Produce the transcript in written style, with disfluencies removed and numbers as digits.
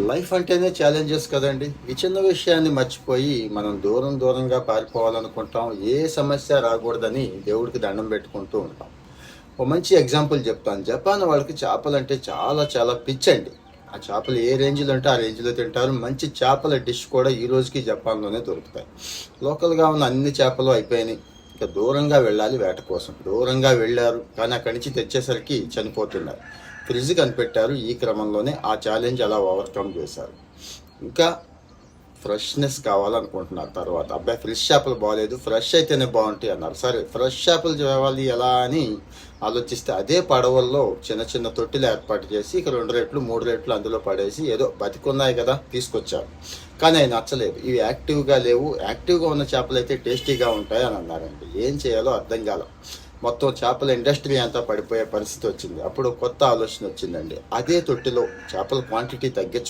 Life అంటేనే challenges కదండి. ఈ చిన్న విషయాన్ని మర్చిపోయి మనం దూరంగా పారిపోవాలనుకుంటాం. ఏ సమస్య రాకూడదని దేవుడికి దండం పెట్టుకుంటూ ఉంటాం. ఓ మంచి ఎగ్జాంపుల్ చెప్తాను. జపాన్ వాళ్ళకి చేపలంటే చాలా పిచ్చండి. ఆ చేపలు ఏ రేంజ్లో అంటే ఆ రేంజ్లో తింటారు. మంచి చేపల డిష్ కూడా ఈ రోజుకి జపాన్లోనే దొరుకుతాయి. లోకల్గా ఉన్న అన్ని చేపలు అయిపోయినాయి. ఇక దూరంగా వెళ్ళాలి వేట కోసం. దూరంగా వెళ్ళారు, కానీ అక్కడి నుంచి తెచ్చేసరికి చనిపోతున్నారు. ఫ్రిడ్జ్ కనిపెట్టారు. ఈ క్రమంలోనే ఆ ఛాలెంజ్ అలా ఓవర్కమ్ చేశారు. ఇంకా ఫ్రెష్నెస్ కావాలనుకుంటున్నారు. తర్వాత అబ్బాయి ఫ్రెష్ చేపలు బాగాలేదు, ఫ్రెష్ అయితేనే బాగుంటాయి అన్నారు. సరే, ఫ్రెష్ చేపలు తేవాలి ఎలా అని ఆలోచిస్తే అదే పడవల్లో చిన్న తొట్టిలు ఏర్పాటు చేసి ఇక 2 రెట్లు 3 రెట్లు అందులో పడేసి ఏదో బతికున్నాయి కదా తీసుకొచ్చారు. కానీ అవి నచ్చలేదు. ఇవి యాక్టివ్గా లేవు, యాక్టివ్గా ఉన్న చేపలు అయితే టేస్టీగా ఉంటాయి అని అన్నారండి. ఏం చేయాలో అర్థం కాల. మొత్తం చేపల ఇండస్ట్రీ అంతా పడిపోయే పరిస్థితి వచ్చింది. అప్పుడు కొత్త ఆలోచన వచ్చిందండి. అదే తొట్టిలో చేపల క్వాంటిటీ తగ్గించ